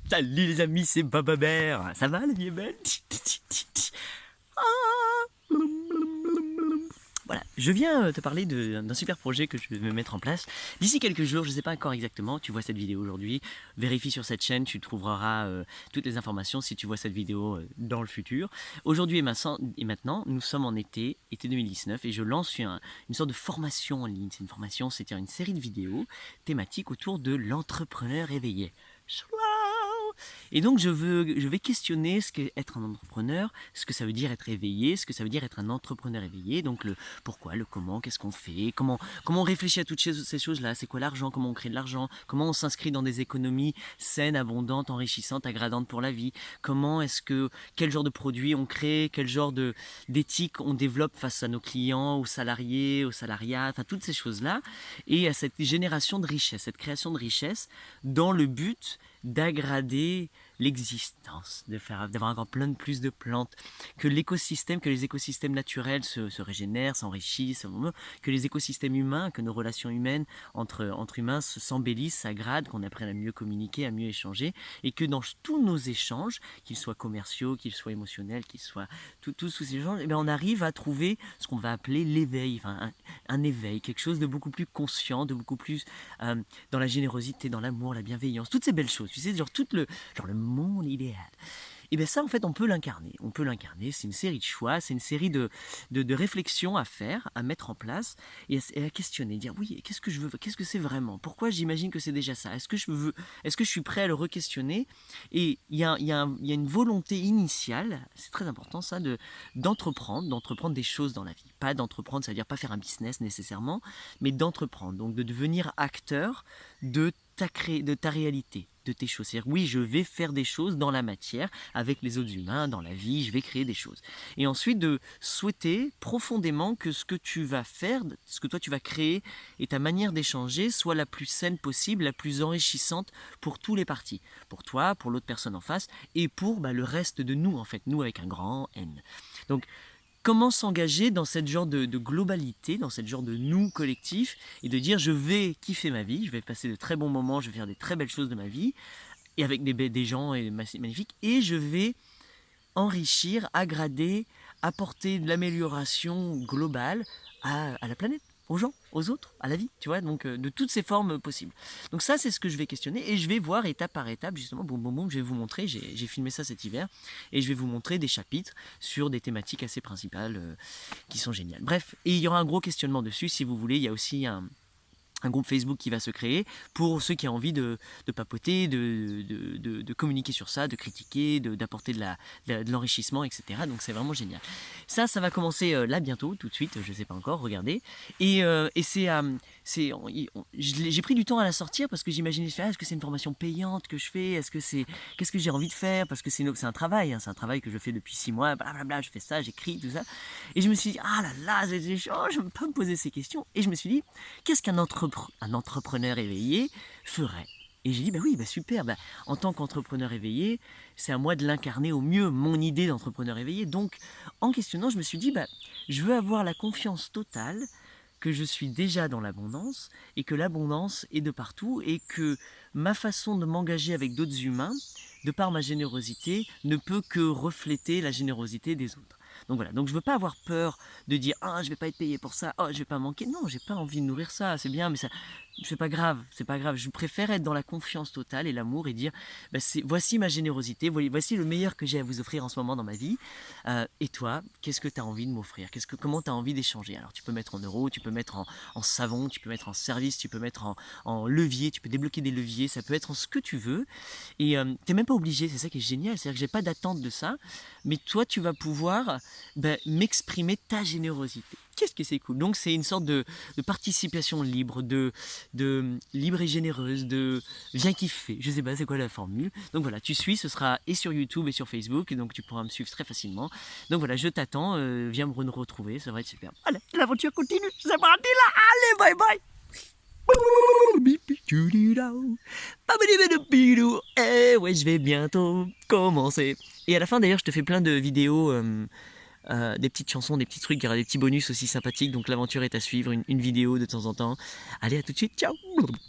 Salut les amis, c'est Baba Bear. Ça va la vie est belle? Voilà, je viens te parler d'un super projet que je vais mettre en place. D'ici quelques jours, je ne sais pas encore exactement, tu vois cette vidéo aujourd'hui, vérifie sur cette chaîne, tu trouveras toutes les informations si tu vois cette vidéo dans le futur. Aujourd'hui et maintenant, nous sommes en été 2019, et je lance une sorte de formation en ligne. C'est une formation, c'est une série de vidéos thématiques autour de l'entrepreneur éveillé. Et donc je vais questionner ce qu'est être un entrepreneur, ce que ça veut dire être éveillé, ce que ça veut dire être un entrepreneur éveillé, donc le pourquoi, le comment, qu'est-ce qu'on fait, comment on réfléchit à toutes ces choses-là, c'est quoi l'argent, comment on crée de l'argent, comment on s'inscrit dans des économies saines, abondantes, enrichissantes, aggradantes pour la vie, quel genre de produits on crée, quel genre d'éthique on développe face à nos clients, aux salariés, au salariat, enfin toutes ces choses-là, et à cette génération de richesse, cette création de richesse, dans le but d'aggrader l'existence, d'avoir encore plus de plantes, que les écosystèmes naturels se régénèrent, s'enrichissent, que les écosystèmes humains, que nos relations humaines entre humains s'embellissent, s'aggradent, qu'on apprenne à mieux communiquer, à mieux échanger, et que dans tous nos échanges, qu'ils soient commerciaux, qu'ils soient émotionnels, qu'ils soient tous ces échanges, on arrive à trouver ce qu'on va appeler l'éveil, enfin, un éveil, quelque chose de beaucoup plus conscient, de beaucoup plus dans la générosité, dans l'amour, la bienveillance, toutes ces belles choses, tu sais, genre le monde idéal. Et bien ça, en fait, on peut l'incarner. C'est une série de choix, c'est une série de réflexions à faire, à mettre en place et à questionner, dire oui, qu'est-ce que je veux, qu'est-ce que c'est vraiment, pourquoi j'imagine que c'est déjà ça, est-ce que je suis prêt à le re-questionner. Et il y a une volonté initiale, c'est très important ça, d'entreprendre des choses dans la vie. Pas d'entreprendre, ça veut dire pas faire un business nécessairement, mais d'entreprendre, donc de devenir acteur de ta réalité, de tes choses. C'est-à-dire, oui, je vais faire des choses dans la matière, avec les autres humains, dans la vie, je vais créer des choses. Et ensuite, de souhaiter profondément que ce que tu vas faire, ce que toi tu vas créer, et ta manière d'échanger soit la plus saine possible, la plus enrichissante pour tous les parties. Pour toi, pour l'autre personne en face, et pour le reste de nous, en fait, nous avec un grand N. Donc, comment s'engager dans cette genre de globalité, dans cette genre de nous collectif, et de dire je vais kiffer ma vie, je vais passer de très bons moments, je vais faire des très belles choses de ma vie, et avec des gens magnifiques, et je vais enrichir, aggrader, apporter de l'amélioration globale à la planète, aux gens, aux autres, à la vie, tu vois, donc de toutes ces formes possibles. Donc ça, c'est ce que je vais questionner, et je vais voir étape par étape, justement, je vais vous montrer, j'ai filmé ça cet hiver, et je vais vous montrer des chapitres sur des thématiques assez principales qui sont géniales. Bref, et il y aura un gros questionnement dessus, si vous voulez, il y a aussi un groupe Facebook qui va se créer pour ceux qui ont envie de papoter, de communiquer sur ça, de critiquer, d'apporter de l'enrichissement, etc. Donc c'est vraiment génial. Ça va commencer là bientôt, tout de suite, je ne sais pas encore, regardez. Et j'ai pris du temps à la sortir parce que j'imaginais, est-ce que c'est une formation payante que je fais, qu'est-ce que j'ai envie de faire, parce que c'est un travail, c'est un travail que je fais depuis 6 mois, blablabla, je fais ça, j'écris, tout ça. Et je me suis dit, ah là là, c'est chaud, je ne peux pas me poser ces questions. Et je me suis dit, qu'est-ce qu'un entrepreneur éveillé ferait? Et j'ai dit, oui, super, en tant qu'entrepreneur éveillé, c'est à moi de l'incarner au mieux, mon idée d'entrepreneur éveillé. Donc, en questionnant, je me suis dit, je veux avoir la confiance totale que je suis déjà dans l'abondance, et que l'abondance est de partout, et que ma façon de m'engager avec d'autres humains, de par ma générosité, ne peut que refléter la générosité des autres. Donc voilà, donc je veux pas avoir peur de dire ah je vais pas être payé pour ça, oh je vais pas manquer. Non, j'ai pas envie de nourrir ça, c'est bien, mais ça c'est pas grave, c'est pas grave. Je préfère être dans la confiance totale et l'amour et dire voici ma générosité, voici le meilleur que j'ai à vous offrir en ce moment dans ma vie. Et toi, qu'est-ce que tu as envie de m'offrir? Comment tu as envie d'échanger? Alors tu peux mettre en euros, tu peux mettre en savon, tu peux mettre en service, tu peux mettre en levier, tu peux débloquer des leviers, ça peut être en ce que tu veux. Et t'es même pas obligé, c'est ça qui est génial, c'est-à-dire que j'ai pas d'attente de ça, mais toi tu vas pouvoir m'exprimer ta générosité. Qu'est-ce que c'est cool. Donc c'est une sorte de participation libre, de libre et généreuse, de viens kiffer. Je sais pas c'est quoi la formule. Donc voilà, tu suis, ce sera et sur YouTube et sur Facebook, donc tu pourras me suivre très facilement. Donc voilà, je t'attends, viens me retrouver, ça va être super. Allez, l'aventure continue, c'est parti là, allez, bye bye. Eh ouais, je vais bientôt commencer. Et à la fin d'ailleurs, je te fais plein de vidéos, des petites chansons, des petits trucs, il y aura des petits bonus aussi sympathiques. Donc l'aventure est à suivre, une vidéo de temps en temps. Allez, à tout de suite, ciao.